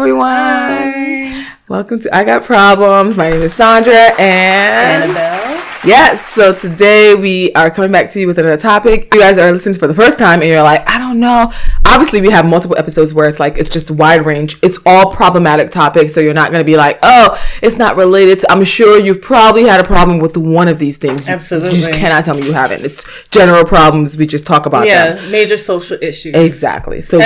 everyone. Hi. Welcome to I Got Problems. My name is Sandra and Annabelle. Yes, so today we are coming back to you with another topic. You guys are listening for the first time and you're like, I don't know. Obviously, we have multiple episodes where it's like, it's just wide range. It's all problematic topics, so you're not going to be like, oh, it's not related. So I'm sure you've probably had a problem with one of these things. Absolutely. You just cannot tell me you haven't. It's general problems. We just talk about them. Yeah, major social issues. Exactly. So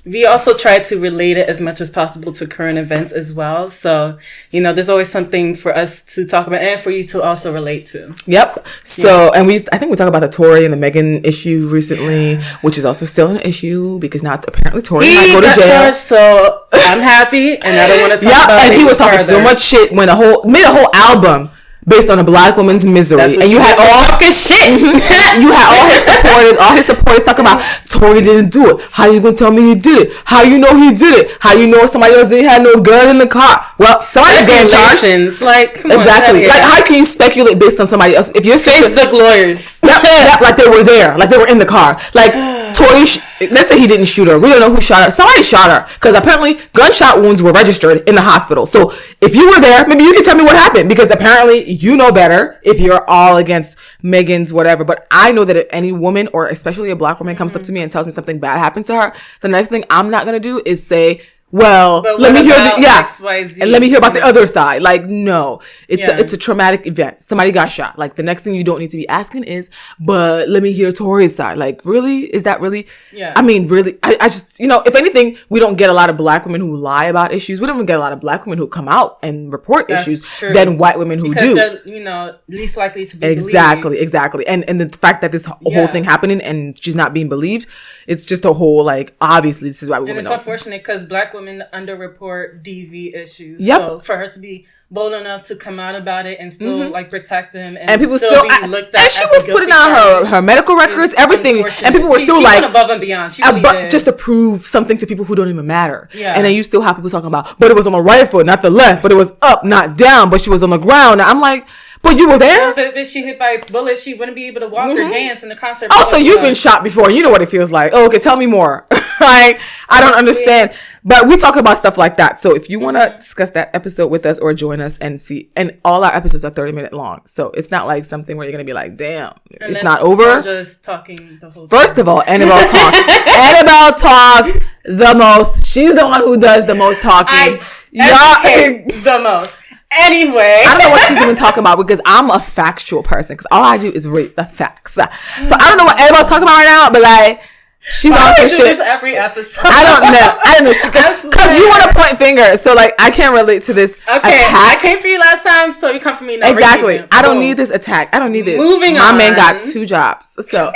we also try to relate it as much as possible to current events as well. So, there's always something for us to talk about and for you to also relate to. Yep. So, and I think we talked about the Tory and the Meghan issue recently, which is also still an issue because now apparently Tory might go to jail. Charged, so I'm happy and I don't want to talk about it. And he was talking so much shit when made a whole album based on a black woman's misery, and you had all talking shit. You had all his supporters talking about Tory didn't do it. How you gonna tell me he did it? How you know he did it? How you know somebody else didn't have no gun in the car? Well, somebody's getting charged. Like, come exactly. On, like, how can you speculate based on somebody else? If you're Facebook lawyers, yep, like they were there, like they were in the car, like Tory. Let's say he didn't shoot her. We don't know who shot her. Somebody shot her because apparently gunshot wounds were registered in the hospital. So if you were there, maybe you can tell me what happened because apparently you know better if you're all against Meghan's whatever. But I know that if any woman or especially a black woman comes up to me and tells me something bad happened to her, the next thing I'm not going to do is say, well, let me hear and let me hear about the other side. Like, no, it's a traumatic event. Somebody got shot. Like, the next thing you don't need to be asking is, but let me hear Tory's side. Like, really? Is that really? Yeah. I mean, really, I just, if anything, we don't get a lot of black women who lie about issues. We don't even get a lot of black women who come out and report issues than white women who do. They're, least likely to be Exactly. And the fact that this whole thing happening and she's not being believed, it's just a whole, like, obviously this is why women don't. And it's unfortunate because black women underreport DV issues. Yep. So for her to be bold enough to come out about it and still protect them and people still be looked at, and she was putting out her medical records, everything, and people were still she like went above and beyond. She really did. Just to prove something to people who don't even matter. Yeah. And then you still have people talking about, but it was on the right foot, not the left, but it was up, not down, but she was on the ground. I'm like, but you were there? If she hit by a bullet, she wouldn't be able to walk or dance in the concert. Oh, so you've been shot before. You know what it feels like. Oh, okay, tell me more. Like, I don't understand. But we talk about stuff like that. So if you want to discuss that episode with us or join us and see, and all our episodes are 30-minute long. So it's not like something where you're going to be like, damn, it's not over. Just talking the whole time. First of all, Annabelle talks. Annabelle talks the most. She's the one who does the most talking. The most. Anyway. I don't know what she's even talking about because I'm a factual person because all I do is read the facts. So I don't know what Annabelle's talking about right now, but like, she's on some shit. This every episode. I don't know. Because you want to point fingers, so like I can't relate to this attack. I came for you last time, so you come for me now. Exactly. I don't need this attack. I don't need this. Moving on. My man got 2 jobs, so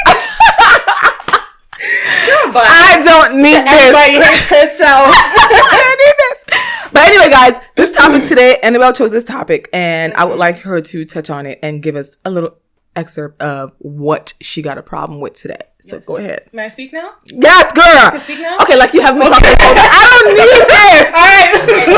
I don't need this. Everybody hates herself. I don't need this. But anyway, guys, this topic today, Annabelle chose this topic, and I would like her to touch on it and give us a little excerpt of what she got a problem with today. So go ahead. May I speak now? Yes, girl. Can I speak now? Okay, like you haven't been talking. I don't need this. All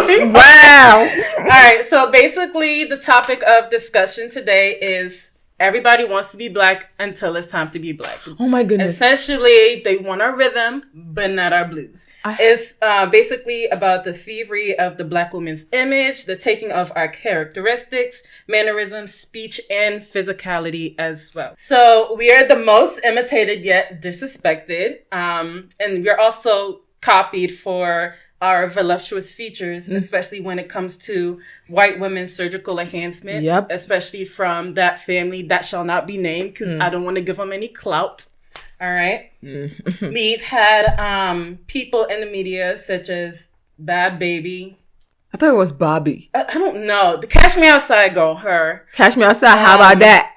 right. Wow. All right. So basically, the topic of discussion today is everybody wants to be black until it's time to be black. Oh my goodness. Essentially, they want our rhythm, but not our blues. It's basically about the thievery of the black woman's image, the taking of our characteristics, mannerisms, speech, and physicality as well. So we are the most imitated yet disrespected. And we're also copied for our voluptuous features, especially when it comes to white women's surgical enhancements, especially from that family that shall not be named because I don't want to give them any clout. All right. We've had people in the media such as Bad Baby. I thought it was Bobby. I don't know. The Cash Me Outside girl, her. Cash Me Outside, how about that?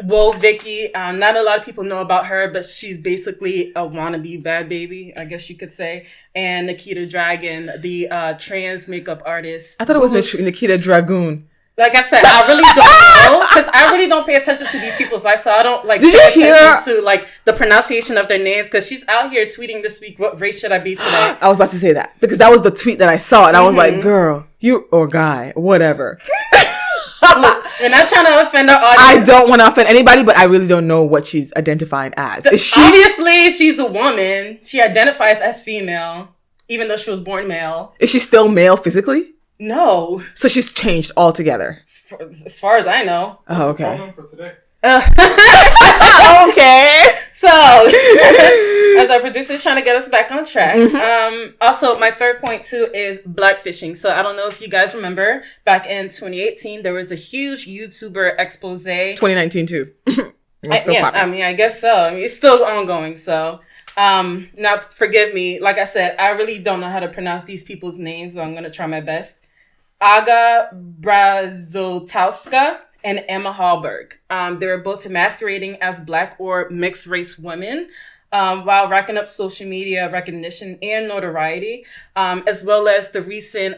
Whoa, Vicky. Not a lot of people know about her, but she's basically a wannabe Bad Baby, I guess you could say. And Nikita Dragon, the trans makeup artist. I thought it was Nikita Dragoon. Like I said, I really don't know because I really don't pay attention to these people's lives, so I don't pay attention to like the pronunciation of their names because she's out here tweeting this week, what race should I be today? I was about to say that because that was the tweet that I saw and I was like, girl, you or guy, whatever. Look, we're not trying to offend our audience. I don't want to offend anybody, but I really don't know what she's identifying as. Is she? Obviously, she's a woman. She identifies as female. even though she was born male. Is she still male physically? No. So she's changed altogether. As far as I know. Oh, okay. Problem for today. Okay. So, as our producer's trying to get us back on track. Also, my third point too is blackfishing. So, I don't know if you guys remember back in 2018, there was a huge YouTuber expose. 2019 too. I guess so. I mean, it's still ongoing. So, now forgive me. Like I said, I really don't know how to pronounce these people's names, but I'm going to try my best. Aga Brazotowska and Emma Hallberg. They were both masquerading as Black or mixed race women while racking up social media recognition and notoriety, as well as the recent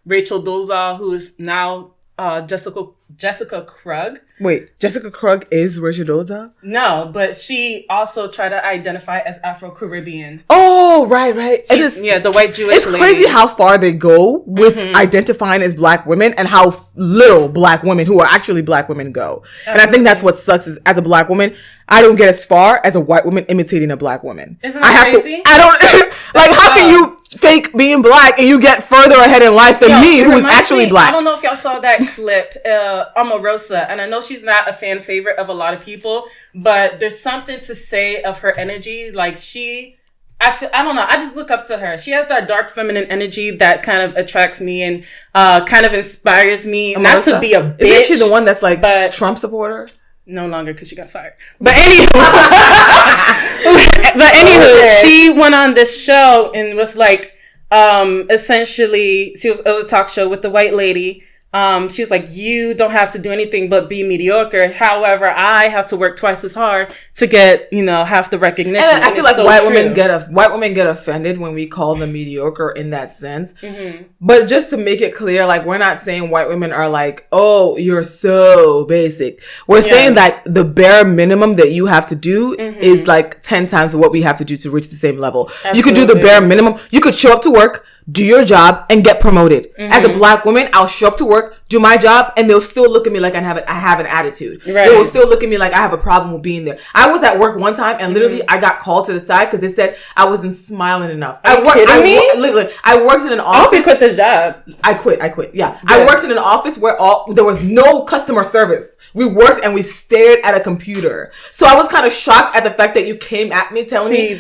Rachel Dolezal, who is now Jessica Krug. Wait, Jessica Krug is Rachel Dolezal? No, but she also tried to identify as Afro-Caribbean. Oh, right. The white Jewish It's lady. crazy how far they go with identifying as Black women and how little Black women who are actually Black women go. And I think that's what sucks is as a Black woman, I don't get as far as a white woman imitating a Black woman. Isn't that crazy? I don't, like, how can you fake being Black and you get further ahead in life than me, who is actually Black? I don't know if y'all saw that clip, Omarosa, and I know she's not a fan favorite of a lot of people, but there's something to say of her energy. Like I don't know. I just look up to her. She has that dark feminine energy that kind of attracts me and kind of inspires me. Not to be a bitch. Isn't she the one that's like Trump supporter? No longer because she got fired. But anywho, she went on this show and was like, essentially, it was a talk show with the white lady. She was like, you don't have to do anything but be mediocre. However, I have to work twice as hard to get, half the recognition. And I feel like white women get offended when we call them mediocre in that sense. But just to make it clear, like, we're not saying white women are like, oh, you're so basic. We're saying that the bare minimum that you have to do is like 10 times what we have to do to reach the same level. Absolutely. You could do the bare minimum. You could show up to work, do your job, and get promoted. As a Black woman, I'll show up to work, do my job, and they'll still look at me like I have an attitude. Right. They will still look at me like I have a problem with being there. I was at work one time, and literally I got called to the side because they said I wasn't smiling enough. Are you kidding me? I worked in an office. I hope you quit this job. I quit. Yeah. Good. I worked in an office where there was no customer service. We worked and we stared at a computer. So I was kind of shocked at the fact that you came at me telling me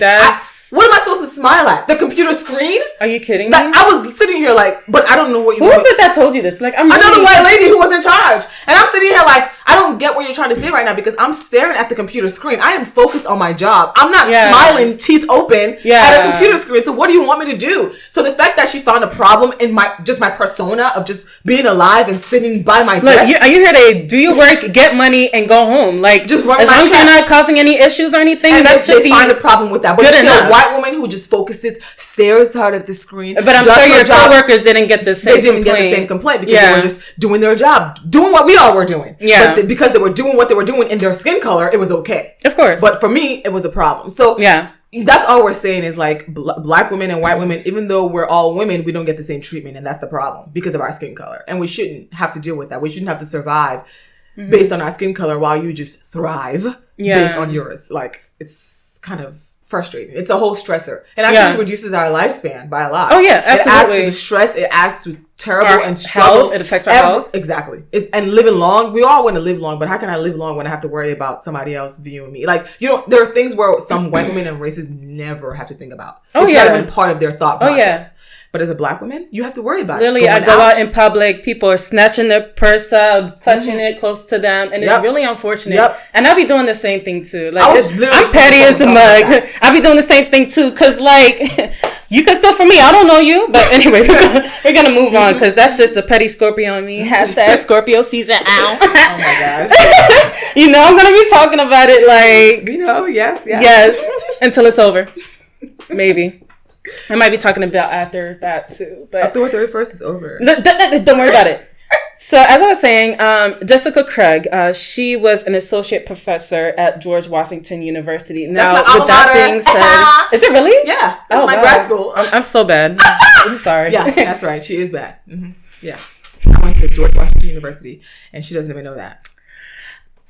what am I supposed to smile at? The computer screen? Are you kidding me? Like, I was sitting here like, but I don't know what you. Who was it that told you this? Like, I know the white lady who was in charge, and I'm sitting here like, I don't get what you're trying to say right now because I'm staring at the computer screen. I am focused on my job. I'm not smiling, teeth open at a computer screen. So what do you want me to do? So the fact that she found a problem in my persona of just being alive and sitting by my desk. Are you here to do your work, get money, and go home? Like, just run as long as you're not causing any issues or anything, and that should be find a problem with that. But good enough. A white woman who just focuses, stares hard at the screen. But I'm sure your coworkers didn't get the same. They didn't get the same complaint because they were just doing their job, doing what we all were doing. Yeah. But because they were doing what they were doing in their skin color, it was okay. Of course. But for me, it was a problem. So that's all we're saying is like Black women and white women, even though we're all women, we don't get the same treatment, and that's the problem because of our skin color. And we shouldn't have to deal with that. We shouldn't have to survive based on our skin color while you just thrive based on yours. Like, it's kind of frustrating. It's a whole stressor. It actually reduces our lifespan by a lot. Oh yeah, absolutely. It adds to the stress. It adds to terrible and struggle. Health. It affects our health. Exactly. And living long. We all want to live long, but how can I live long when I have to worry about somebody else viewing me? Like, there are things where some white women and races never have to think about. It's not even part of their thought process. Oh yeah. But as a Black woman, you have to worry about it. Literally, I go out in public, people are snatching their purse up, clutching it close to them, and it's really unfortunate. And I'll be doing the same thing too. Like, I'm petty as a mug. I'll be doing the same thing too, because like, you can steal from me. I don't know you. But anyway, we're going to move on, because that's just a petty Scorpio on me. Hashtag Scorpio season out. Oh my gosh. I'm going to be talking about it like... Yes. Until it's over. Maybe. I might be talking about after that too. But October 31st is over. Don't worry about it. So as I was saying, Jessica Krug, she was an associate professor at George Washington University. Now, that's my alma mater. Being said, is it really? Yeah, that's my grad school. I'm so bad. I'm sorry. Yeah, that's right. She is bad. Mm-hmm. Yeah, I went to George Washington University, and she doesn't even know that.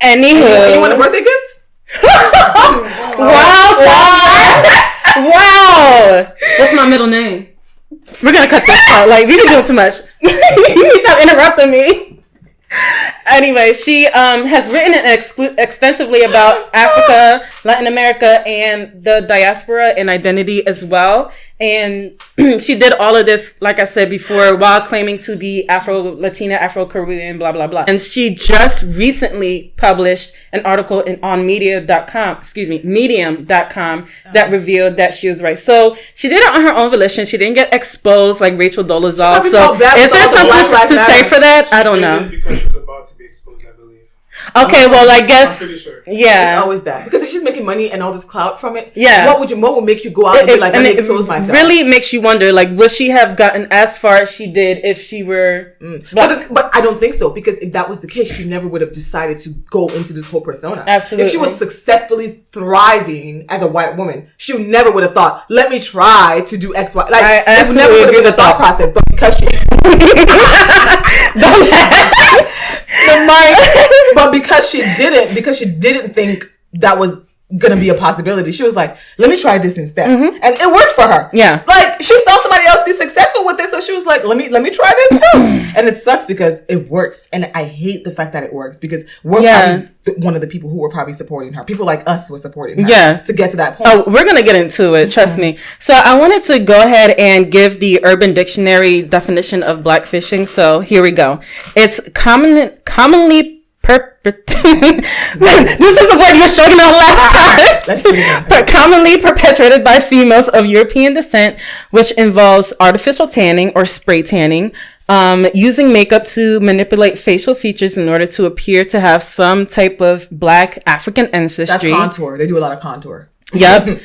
Anywho, you want a birthday gift? Wow, wow. What's my middle name? We're gonna cut this out. Like, we been doing too much. You need to stop interrupting me. Anyway, she has written extensively about Africa, Latin America, and the diaspora and identity as well. And she did all of this, like I said before, while claiming to be Afro-Latina, Afro-Caribbean, blah, blah, blah. And she just recently published an article on medium.com that revealed that she was right. So she did it on her own volition. She didn't get exposed like Rachel Dolezal. So is there something to say for that? I don't know. Because she was about to be exposed, I believe. Okay, well, I guess, I'm pretty sure. Yeah. It's always that. Because if she's making money and all this clout from it, yeah. What would make you go out and be like, let me expose myself? Really makes you wonder, like, would she have gotten as far as she did if she were... But I don't think so, because if that was the case, she never would have decided to go into this whole persona. Absolutely. If she was successfully thriving as a white woman, she never would have thought, let me try to do X, Y. Like, I it never would have been a thought process, but because she... But because she didn't think that was gonna be a possibility, she was like, let me try this instead. And it worked for her. Yeah. Like, she saw somebody else be successful with this, so she was like, let me try this too. And it sucks because it works. And I hate the fact that it works, because we're probably one of the people who were probably supporting her. People like us were supporting her to get to that point. Oh, we're gonna get into it, trust me. So I wanted to go ahead and give the Urban Dictionary definition of blackfishing. So here we go. It's commonly this is a word you were struggling on last time. Let's do it. But commonly perpetrated by females of European descent, which involves artificial tanning or spray tanning, using makeup to manipulate facial features in order to appear to have some type of black African ancestry. That's contour. They do a lot of contour. Yep.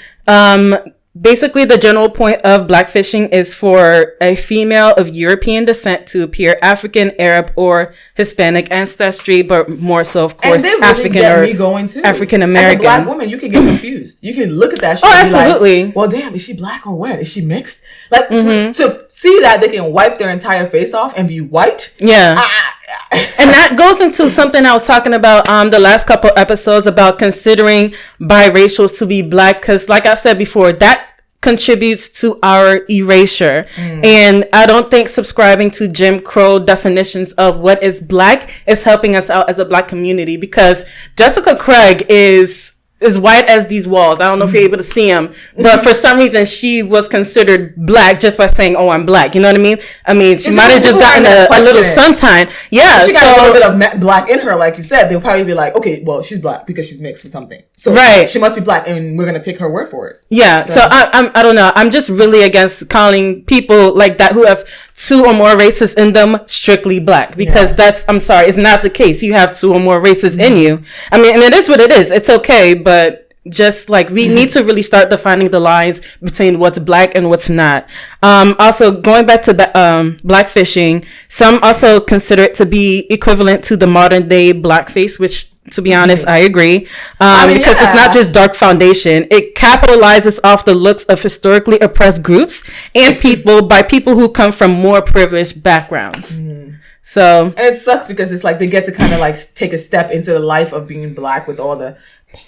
Basically, the general point of blackfishing is for a female of European descent to appear African, Arab, or Hispanic ancestry, but more so, of course, and African or African American. As a black woman, you can get confused. You can look at that shit and absolutely. Be like, well, damn, is she black or what? Is she mixed? Like, to see that they can wipe their entire face off and be white. Yeah. And that goes into something I was talking about the last couple episodes about considering biracials to be black, because like I said before, that contributes to our erasure. And I don't think subscribing to Jim Crow definitions of what is black is helping us out as a black community, because Jessica Craig is white as these walls. I don't know if you're able to see him, but for some reason she was considered black just by saying, "Oh, I'm black." You know what I mean? She might have just gotten a little suntan. Yeah, if she got a little bit of black in her, like you said, they'll probably be like, "Okay, well, she's black because she's mixed with something, so she must be black, and we're gonna take her word for it." Yeah. So I don't know. I'm just really against calling people like that who have two or more races in them strictly black, because I'm sorry, it's not the case. You have two or more races in you. I mean, and it is what it is. It's okay, but just like we need to really start defining the lines between what's black and what's not. Also going back to blackfishing, some also consider it to be equivalent to the modern day blackface, which, to be honest, I agree. Because it's not just dark foundation. It capitalizes off the looks of historically oppressed groups and people by people who come from more privileged backgrounds. So, and it sucks because it's like they get to kind of like take a step into the life of being black with all the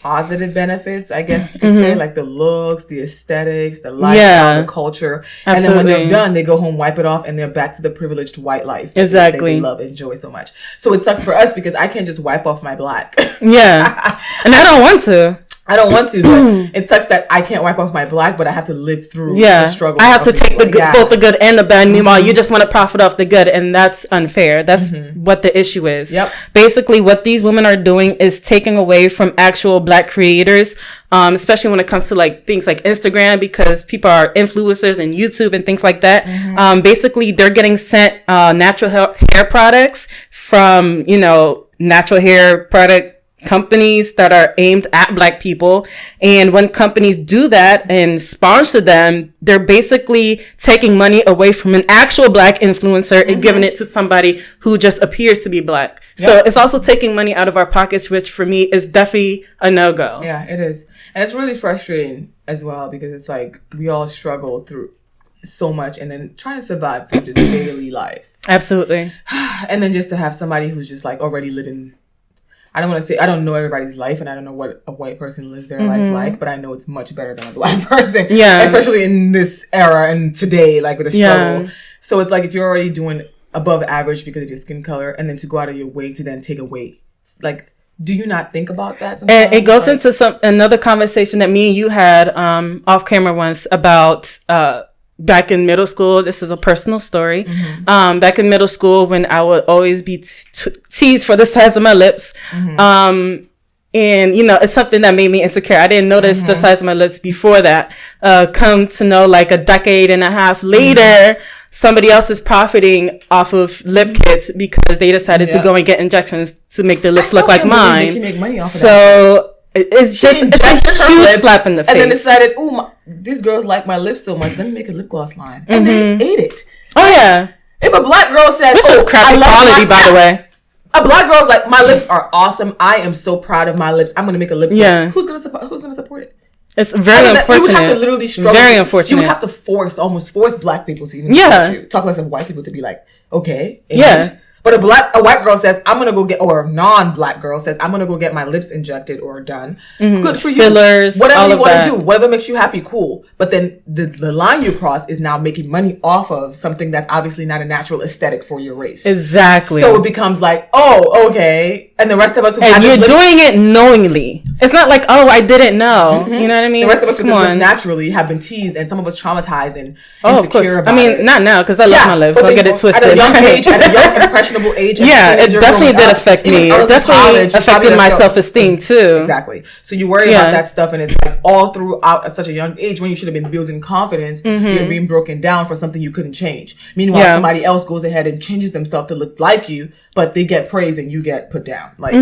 positive benefits, I guess you could say, like the looks, the aesthetics, the lifestyle, the culture. Absolutely. And then when they're done, they go home, wipe it off, and they're back to the privileged white life that they love and enjoy so much. So it sucks for us because I can't just wipe off my black. Yeah. And I don't want to. I don't want to, but it sucks that I can't wipe off my black, but I have to live through the struggle. I have to take the good, both the good and the bad. Meanwhile, you just want to profit off the good, and that's unfair. That's what the issue is. Yep. Basically, what these women are doing is taking away from actual black creators, especially when it comes to like things like Instagram, because people are influencers and YouTube and things like that. Basically, they're getting sent natural hair products from, natural hair product companies that are aimed at black people. And when companies do that and sponsor them, they're basically taking money away from an actual black influencer and giving it to somebody who just appears to be black. Yep. So it's also taking money out of our pockets, which for me is definitely a no-go. Yeah, it is. And it's really frustrating as well, because it's like we all struggle through so much and then trying to survive through just daily life. Absolutely. And then just to have somebody who's just like already living I don't want to say, I don't know everybody's life, and I don't know what a white person lives their life like, but I know it's much better than a black person. Yeah. Especially in this era and today, like with the struggle. So it's like if you're already doing above average because of your skin color, and then to go out of your way to then take away, like, do you not think about that sometimes? And it goes into another conversation that me and you had off camera once about back in middle school. This is a personal story. Back in middle school, when I would always be teased for the size of my lips. And, you know, it's something that made me insecure. I didn't notice the size of my lips before that. Come to know, like, a decade and a half later, somebody else is profiting off of lip kits because they decided to go and get injections to make their lips look like mine. Make money off of that. It's a huge slap in the face. And then decided, these girls like my lips so much, let me make a lip gloss line. And they ate it. Oh, yeah. If a black girl said, this is crappy quality, by the way. A black girl's like, my lips are awesome. I am so proud of my lips. I'm going to make a lip gloss. Yeah. Who's going to support it? It's very unfortunate. You would have to literally struggle. Very unfortunate. You would have to almost force black people to even support you. Talk less of white people to be like, okay. But a white girl says, I'm going to go get, or a non-black girl says, I'm going to go get my lips injected or done. Good for you. Fillers, whatever you want to do, whatever makes you happy, cool. But then the line you cross is now making money off of something that's obviously not a natural aesthetic for your race. Exactly. So it becomes like, oh, okay. And the rest of us who have you're doing it knowingly. It's not like, oh, I didn't know. You know what I mean? The rest of us who live naturally have been teased, and some of us traumatized and insecure about it. I mean, not now, because I love my lips. Don't get it twisted. At a young age, at a young, impressionable age. Yeah, it definitely did affect me. It definitely affected my self-esteem too. Exactly. So you worry about that stuff, and it's like all throughout at such a young age when you should have been building confidence, you're being broken down for something you couldn't change. Meanwhile, somebody else goes ahead and changes themselves to look like you, but they get praise and you get put down. Like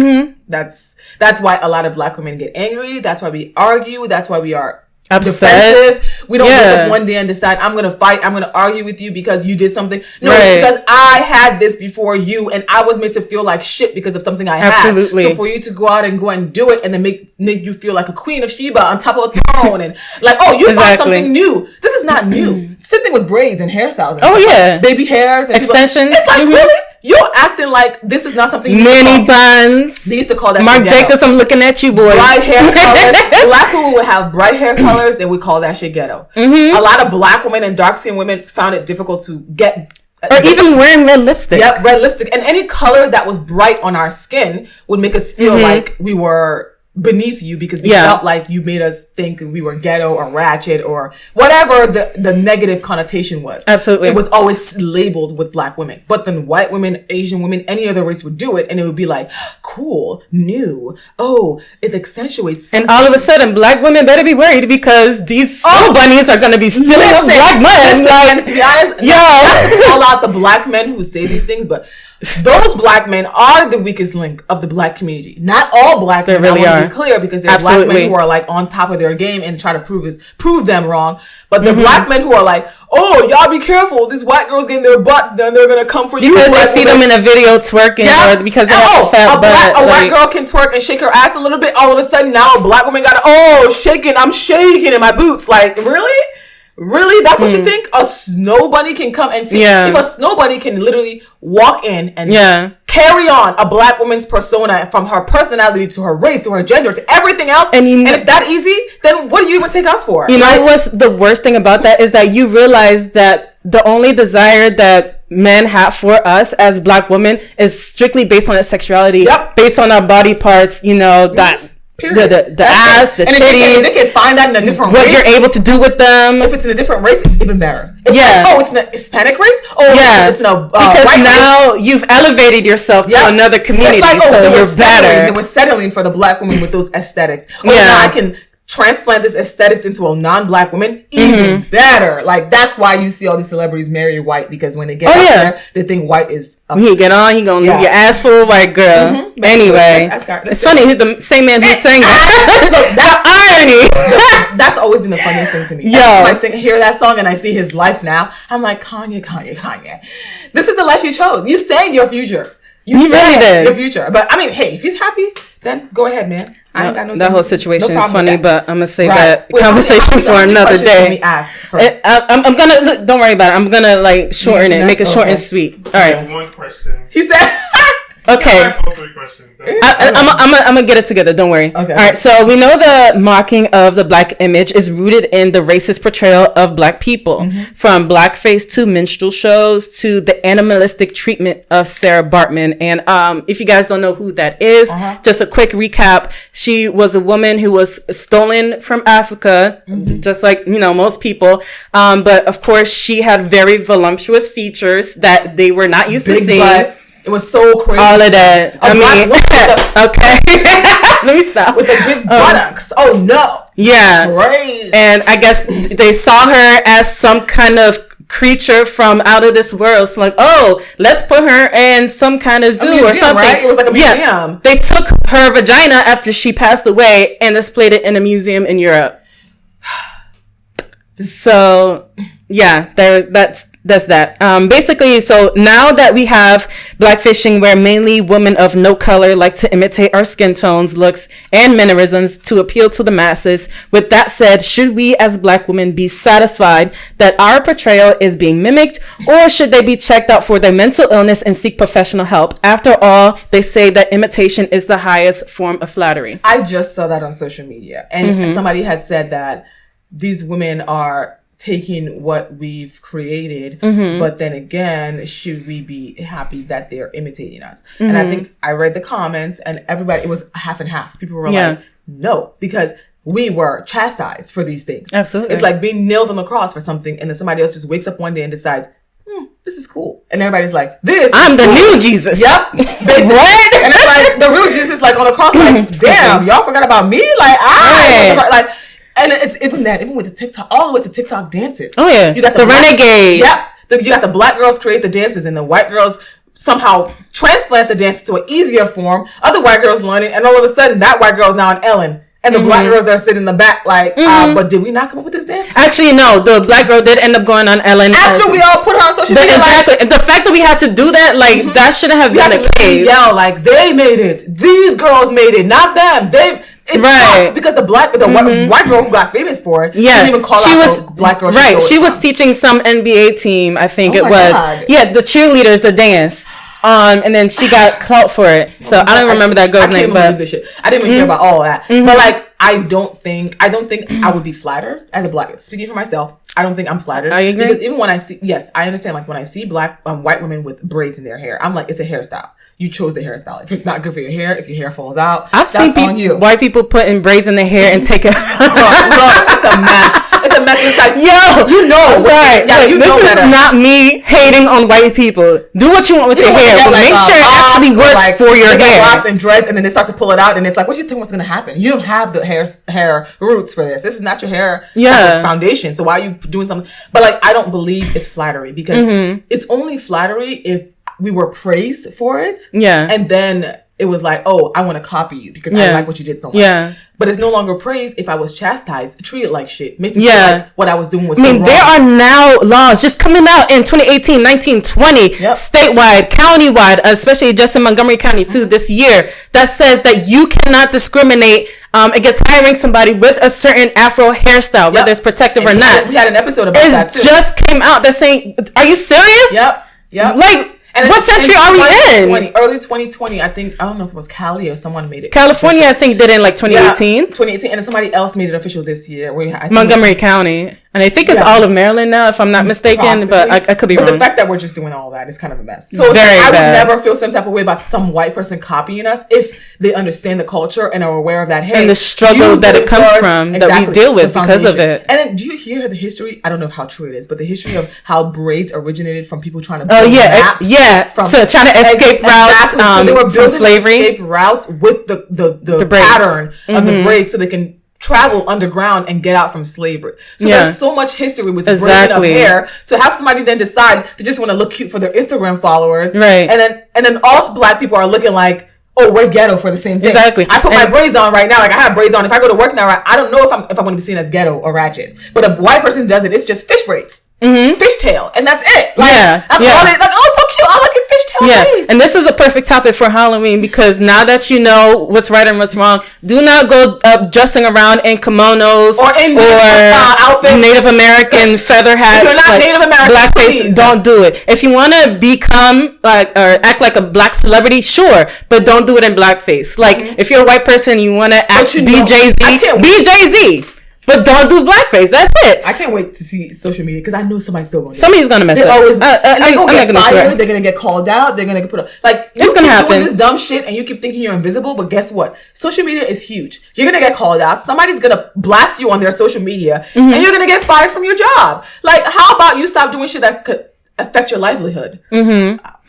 that's why a lot of black women get angry. That's why we argue. That's why we are defensive. We don't wake up one day and decide, I'm going to fight, I'm going to argue with you because you did something. No, it's because I had this before you, and I was made to feel like shit because of something I had. So for you to go out and do it and then make you feel like a queen of Sheba on top of a throne and like, oh, you found something new. This is not new. Same thing with braids and hairstyles. And baby hairs and extensions. It's like, really? You're acting like this is not something mini buns. They used to call that Marc Jacobs. I'm looking at you, boy. Bright hair colors. Black people would have bright hair colors. They would call that shit ghetto. A lot of black women and dark skinned women found it difficult to get. Or even wearing red lipstick. Yep, red lipstick. And any color that was bright on our skin would make us feel like we were beneath you because we felt like you made us think we were ghetto or ratchet or whatever the negative connotation was. Absolutely. It was always labeled with black women. But then white women, Asian women, any other race would do it, and it would be like, cool, new, oh, it accentuates something. And all of a sudden, black women better be worried because these bunnies are going to be stealing up black men. And to be honest, not to call out the black men who say these things, but those black men are the weakest link of the black community. Not all black men. Really I want to be clear because there are black men who are like on top of their game and try to prove them wrong. But the black men who are like, oh, y'all be careful. This white girl's getting their butts done. They're gonna come for you. Because they see them in a video twerking, or because they have a fat butt. A white girl can twerk and shake her ass a little bit. All of a sudden, now a black woman got shaking. I'm shaking in my boots. Like, really? Really? That's what you think? A snow bunny can come and see? If a snow bunny can literally walk in and carry on a black woman's persona from her personality to her race to her gender to everything else, and it's that easy, then what do you even take us for? You know what's the worst thing about that is that you realize that the only desire that men have for us as black women is strictly based on our sexuality, based on our body parts, you know, that... The ass, the titties. They can find that in a different race. What you're able to do with them. If it's in a different race, it's even better. It's like, it's in a Hispanic race? It's in a because white now race? You've elevated yourself to another community, it's like, so you're better. They were settling for the black woman with those aesthetics. Now I can transplant this aesthetics into a non-black woman, even better. Like, that's why you see all these celebrities marry white, because when they get out there, they think white is he get on, he gonna leave your ass full of white girl. Anyway, it's funny, he's the same man who's saying that irony. That's always been the funniest thing to me. Every time I hear that song and I see his life now, I'm like, Kanye. This is the life you chose. You sang your future. You really did. Your future. But I mean, hey, if he's happy, then go ahead, man. I ain't got no. That whole situation is funny, but I'm gonna save that conversation for another day. Let me ask first. I'm gonna don't worry about it. I'm gonna shorten it, make it short and sweet. All right. One question. He said. Okay. Ask all 3 questions. I'm gonna get it together. Don't worry. Okay. All right. So we know the mocking of the black image is rooted in the racist portrayal of black people, from blackface to minstrel shows to the animalistic treatment of Sarah Bartman. And if you guys don't know who that is, just a quick recap: she was a woman who was stolen from Africa, just like most people. But of course, she had very voluptuous features that they were not used to seeing. Butt. It was so crazy. All of that. Okay. Let me stop. With the big buttocks. Oh no. Yeah. Crazy. And I guess they saw her as some kind of creature from out of this world. So like, oh, let's put her in some kind of zoo or something. Right? It was like a museum. Yeah. They took her vagina after she passed away and displayed it in a museum in Europe. So yeah, that's that. Basically, so now that we have blackfishing, where mainly women of no color like to imitate our skin tones, looks, and mannerisms to appeal to the masses. With that said, should we as black women be satisfied that our portrayal is being mimicked, or should they be checked out for their mental illness and seek professional help? After all, they say that imitation is the highest form of flattery. I just saw that on social media, and somebody had said that these women are taking what we've created, but then again, should we be happy that they're imitating us? And I think I read the comments, and everybody, it was half and half. People were like, no, because we were chastised for these things. Absolutely. It's like being nailed on the cross for something, and then somebody else just wakes up one day and decides, this is cool. And everybody's like, I'm the new Jesus. Yep. Basically. What? And it's like, the real Jesus is like on the cross, like, damn, y'all forgot about me? Like, like, and it's even with the TikTok, all the way to TikTok dances. Oh yeah, you got the renegade. Yep, you got the black girls create the dances, and the white girls somehow transplant the dance to an easier form. Other white girls learn it, and all of a sudden, that white girl's now on Ellen, and the black girls are sitting in the back, like, but did we not come up with this dance? Actually, no, the black girl did end up going on Ellen after we all put her on social media. Exactly, and the fact that we had to do that, like, that shouldn't have been the case. Yell like they made it. These girls made it, not them. It sucks because the white girl who got famous for it didn't even call out the black girl. Right, she was teaching some NBA team, I think it was. God. Yeah, the cheerleaders, the dance. And then she got clout for it. So I don't remember that girl's name, but this shit. I didn't even hear about all that. But like, I don't think I would be flattered as a black. Speaking for myself, I don't think I'm flattered. I agree. Because even when I see, yes, I understand. Like when I see white women with braids in their hair, I'm like, it's a hairstyle. You chose the hairstyle. If it's not good for your hair, if your hair falls out, that's on you. White people putting braids in their hair and take it. Bro, it's a mess. It's a mess. It's like, yo, you know. Sorry, yeah, you this know is better. not me hating on white people. Do what you want with your hair, but make sure it actually works for your hair. Locks and dreads, and then they start to pull it out, and it's like, what do you think what's going to happen? You don't have the hair roots for this. This is not your hair foundation. So why are you doing something? But like, I don't believe it's flattery because it's only flattery if we were praised for it. Yeah. And then it was like, oh, I want to copy you because I like what you did so much. Yeah. But it's no longer praise if I was chastised, treated like shit, makes me feel like what I was doing was so wrong. There are now laws just coming out in 2018, 1920, statewide, countywide, especially just in Montgomery County too this year, that says that you cannot discriminate against hiring somebody with a certain afro hairstyle, whether it's protective or not. We had an episode about that too. It just came out that's saying, are you serious? Yep. Like, and what century are we in? Early 2020, I think. I don't know if it was Cali or someone made it. California, I think, did it in like 2018. Yeah, 2018, and then somebody else made it official this year. Montgomery County. And I think it's all of Maryland now, if I'm not mistaken. Possibly. But I could be wrong. But the fact that we're just doing all that is kind of a mess. So I would never feel some type of way about some white person copying us if they understand the culture and are aware of that. Hey, and the struggle that it comes from, that we deal with because of it. And then, do you hear the history? I don't know how true it is, but the history of how braids originated from people trying to build maps. So trying to escape routes so they were building slavery. Escape routes with the pattern of the braids so they can travel underground and get out from slavery. So there's so much history with braiding of hair. So have somebody then decide they just want to look cute for their Instagram followers. Right. And then all black people are looking like, oh, we're ghetto for the same thing. Exactly. I put my braids on right now. Like I have braids on. If I go to work now, I don't know if I'm going to be seen as ghetto or ratchet. But a white person does it. It's just fish braids. Fishtail, and that's it. Like, that's all they like. Oh, it's so cute. I like it fishtail Yeah, right. and this is a perfect topic for Halloween because now that you know what's right and what's wrong, do not go dressing around in kimonos or outfits, Native American feather hats. If you're not Native American, blackface, please don't do it. If you want to become or act like a black celebrity, sure, but don't do it in blackface. Like if you're a white person, you want to act be Jay-Z, be Jay-Z. But don't do blackface. That's it. I can't wait to see social media because I know somebody's still going to do it. Somebody's going to mess up. Always, I'm going to get gonna fired. They're going to get called out. They're going to put up. Like, you keep doing this dumb shit and you keep thinking you're invisible. But guess what? Social media is huge. You're going to get called out. Somebody's going to blast you on their social media. And you're going to get fired from your job. Like, how about you stop doing shit that could affect your livelihood?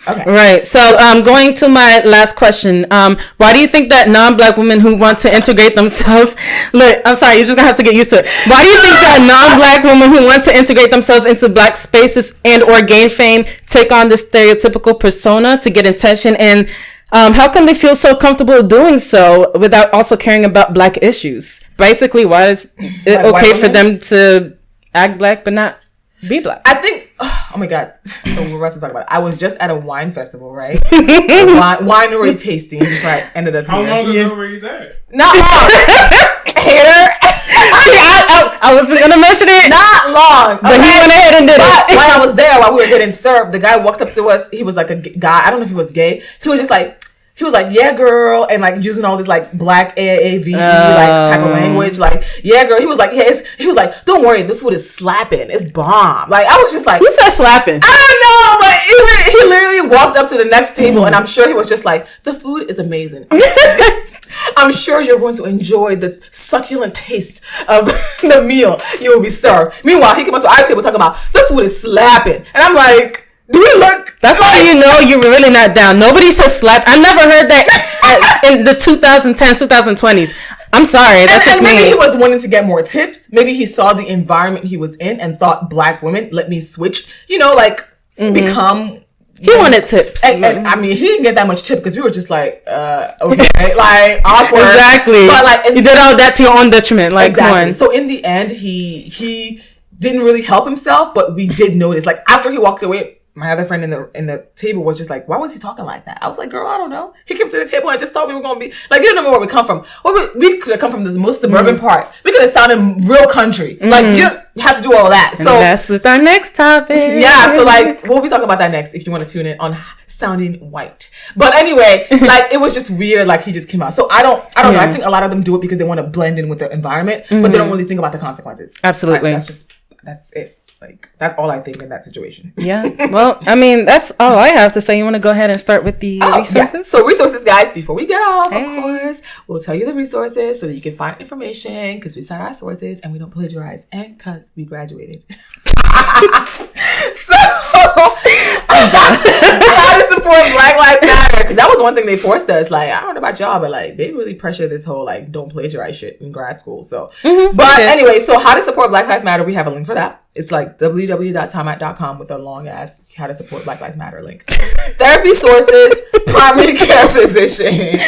Okay. Right. So, going to my last question. Why do you think that non-black women who want to integrate themselves, look, I'm sorry, you're just gonna have to get used to it. Why do you think that non-black women who want to integrate themselves into black spaces and or gain fame take on this stereotypical persona to get attention? And how come they feel so comfortable doing so without also caring about black issues? Basically, why is it okay for them to act black but not be black? I think, oh my God. So we're about to talk about it. I was just at a wine festival, right? Winery tasting, right? Ended up How here. long ago were you there? Not long. Hater. I wasn't going to mention it. Not long. But he went ahead and did it. When I was there, while we were getting served, the guy walked up to us. He was like a guy. I don't know if he was gay. He was like, yeah, girl, and like using all this like black AAVE like type of language, like, yeah, girl. He was like, don't worry, the food is slapping, it's bomb. Like, I was just like, who said slapping? I don't know, but he literally walked up to the next table, and I'm sure he was just like, the food is amazing. I'm sure you're going to enjoy the succulent taste of the meal you will be served. Meanwhile, he came up to our table talking about the food is slapping, and I'm like, do we look? That's how you know you're really not down. Nobody says slap. I never heard that in the 2010s, 2020s. I'm sorry. That's just maybe me. he was wanting to get more tips. Maybe he saw the environment he was in and thought black women, let me switch, become. He wanted tips. And I mean, he didn't get that much tip because we were just like, okay, like awkward. Exactly. But like, you did all that to your own detriment. Like, exactly. come on. So in the end, he didn't really help himself, but we did notice. Like after he walked away, my other friend in the table was just like, why was he talking like that? I was like, girl, I don't know. He came to the table and just thought we were going to be like, you don't know where we come from. Well, we could have come from this most suburban part. We could have sounded real country. Like, you don't have to do all that. So that's with our next topic. Yeah. So like, we'll be talking about that next if you want to tune in on Sounding White. But anyway, like, it was just weird. Like, he just came out. So I don't know. I think a lot of them do it because they want to blend in with the environment, but they don't really think about the consequences. Absolutely. Like, that's it. Like, that's all I think in that situation. Yeah. Well, I mean, that's all I have to say. You want to go ahead and start with the resources? Yeah. So resources, guys, before we get off, of course, we'll tell you the resources so that you can find information because we cite our sources and we don't plagiarize and because we graduated. So, how to support Black Lives Matter, because that was one thing they forced us. Like, I don't know about y'all, but like, they really pressure this whole like don't plagiarize shit in grad school. So anyway, so how to support Black Lives Matter, we have a link for that. It's like www.timeout.com with a long ass how to support Black Lives Matter link. Therapy sources, primary care physician,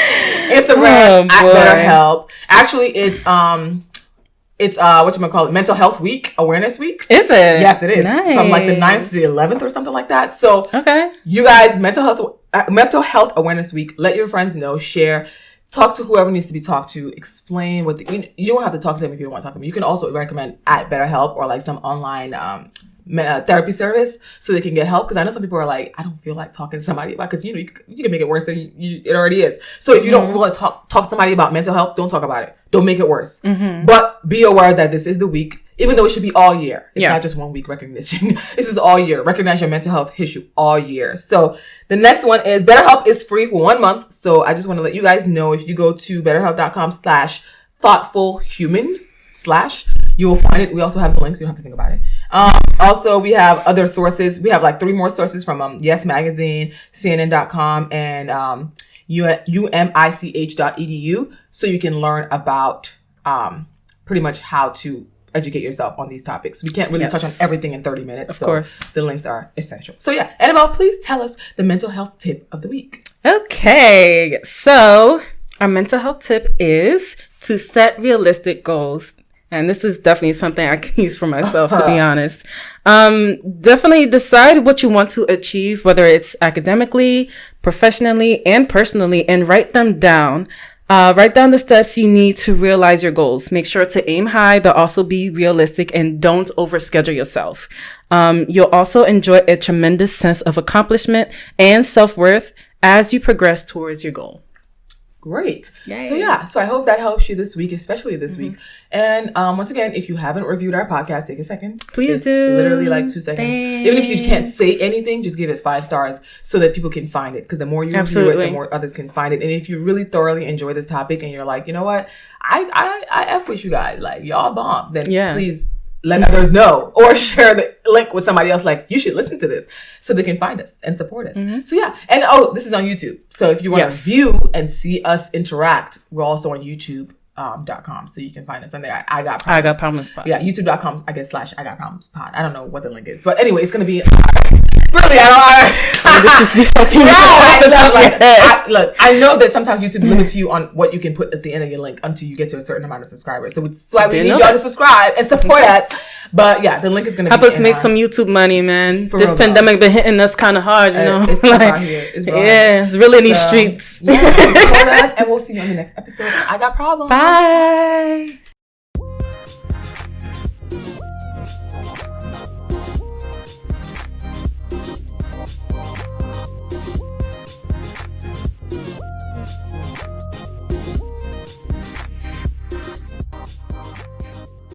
Instagram at BetterHelp. Actually, it's whatchamacallit, Mental Health Week, Awareness Week. Is it? Yes, it is. Nice. From like the 9th to the 11th or something like that. So okay, you guys, Mental Health Awareness Week. Let your friends know, share, talk to whoever needs to be talked to, explain what you don't have to talk to them if you don't want to talk to them. You can also recommend at BetterHelp or like some online therapy service so they can get help, because I know some people are like, I don't feel like talking to somebody about, because you can make it worse than it already is. So if you don't want to talk to somebody about mental health, don't talk about it. Don't make it worse. But be aware that this is the week, even though it should be all year. It's not just 1 week recognition. This is all year. Recognize your mental health issue all year. So the next one is BetterHelp is free for 1 month. So I just want to let you guys know, if you go to betterhelp.com/thoughtfulhuman/ you will find it. We also have the links. You don't have to think about it. Also, we have other sources. We have like 3 more sources from Yes Magazine, CNN.com, and umich.edu. So you can learn about pretty much how to educate yourself on these topics. We can't really touch on everything in 30 minutes. Of course. The links are essential. So yeah, Annabelle, please tell us the mental health tip of the week. Okay. So our mental health tip is to set realistic goals And this is definitely something I can use for myself, to be honest. Definitely decide what you want to achieve, whether it's academically, professionally, and personally, and write them down. Write down the steps you need to realize your goals. Make sure to aim high, but also be realistic and don't overschedule yourself. You'll also enjoy a tremendous sense of accomplishment and self-worth as you progress towards your goal. Great. Yay. So I hope that helps you this week, especially this week. And once again, if you haven't reviewed our podcast, take a second. Please it's do. Literally like 2 seconds. Thanks. Even if you can't say anything, just give it 5 stars so that people can find it. Because the more you review it, the more others can find it. And if you really thoroughly enjoy this topic and you're like, you know what, I F with you guys, like y'all bomb, then please let others know or share the link with somebody else. Like, you should listen to this so they can find us and support us. So yeah. And this is on YouTube. So if you want to view and see us interact, we're also on YouTube.com. So you can find us on there. I got problems pod. Yeah. YouTube.com, I guess / I got problems pod. I don't know what the link is, but anyway, it's going to be really, look, I know that sometimes YouTube limits you on what you can put at the end of your link until you get to a certain amount of subscribers. So it's why we need y'all to subscribe and support us. But yeah, the link is going to help us make some YouTube money, man. This pandemic been hitting us kind of hard, you know. It's tough out here. It's rough. Yeah, it's really in these streets. Yeah, support us, and we'll see you on the next episode. I got problems. Bye.